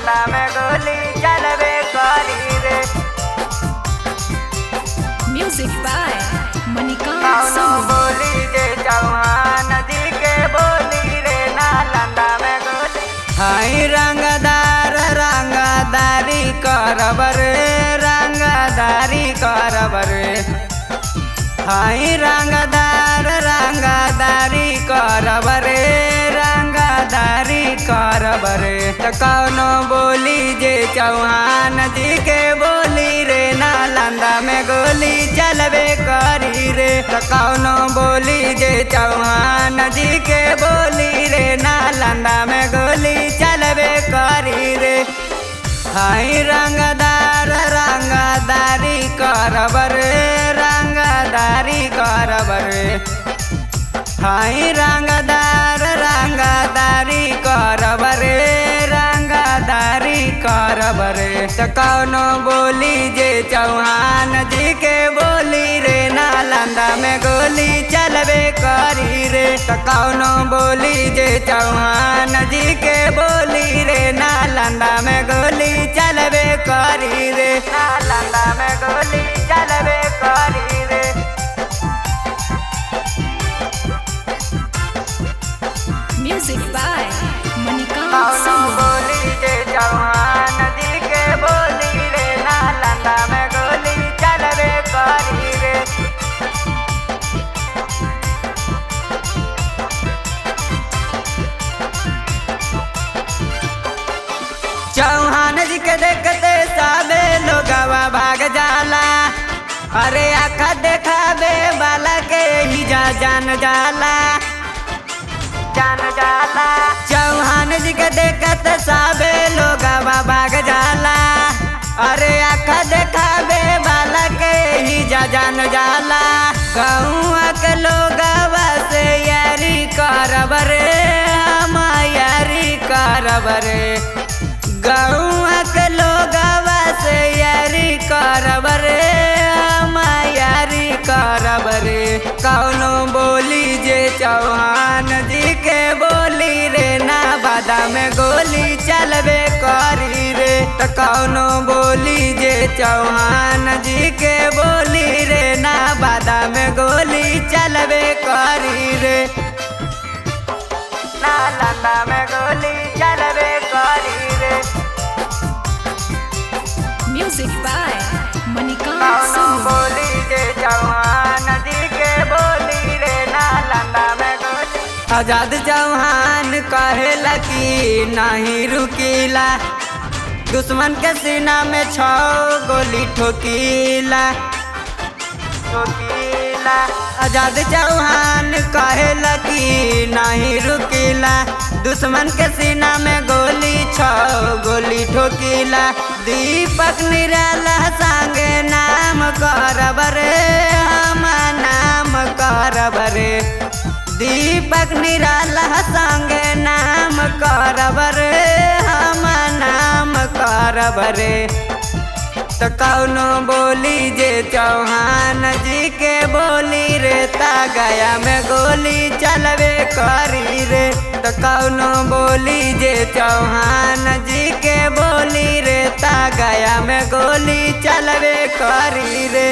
नालंदा में गोली चलबे करी रे। म्यूजिक बाय मणिकांत कौनो सोनू। बोली जे चौहान जी के बोली रे नालंदा में गोली। हाय रंगदार रंगदारी करब रे रंगदारी करब रे। हाय रंगदार रंगदारी करब रे रंगदारी करब रे। त कौनो बोली जे चौहान जी के बोली रे नालंदा में गोली चलबे करी रे। त कौनो बोली जे चौहान जी के बोली रे नालंदा में गोली चलबे करी रे। हाय रंगदार रंगदारी करब रे रंगदारी करब रे। हाय रंगदार रंगदारी करब रे रंगदारी करब रे। त कौनो बोली जे चौहान जी के बोली रे नालंदा में गोली चलबे करी रे। त कौनो बोली जे चौहान जी के बोली रे नालंदा में गोली चलबे करी रे। नालंदा में गोली चलबे करी रे। म्यूजिक बाय मणिकांत कौनो सोनू। बोली जे चौहान जी के बोली रे नालंदा में गोली चलबे करी रे। चौहान जी के देखते सबे लोगवा भाग जाला। अरे आखा देखाबे वाला के ही जान जाला जान जाला। चौहान जी के देखत सबे लोगवा भाग जाला। अरे आखा देखाबे वाला के ही जान जाला। गौआ के लोगवा से यारी करब रे हम यारी करब रे। गौआ के लोगवा से यारी करब रे हम यारी करब रे। कौनो बोली जे चौहान जी के बोली रे नालंदा में गोली चलबे करी रे। त कौनो बोली जे चौहान जी के बोली रे नालंदा में गोली चलबे करी रे। नालंदा में गोली चलबे करी रे। म्यूजिक बाय मणिकांत कौनो सोनू। बोली जे चौहान जी के बोली रे नालंदा में गोली। आजाद चौहान कहेला कि नहीं रुकीला। दुश्मन के सीना में 6 गोली ठोकीला ठोकीला। आजाद चौहान कहेला कि नहीं रुकीला। दुश्मन के सीना में गोली 6 गोली ठोकीला। दीपक निराला संगे नाम करब रे हम नाम करब रे। दीपक निराला संगे नाम करब रे हम नाम करब रे। त कौनो बोली जे चौहान जी के बोली रे ता गया में गोली चलबे करी रे। त कौनो बोली जे चौहान जी के बोली रे ता गया में गोली चलबे करी रे।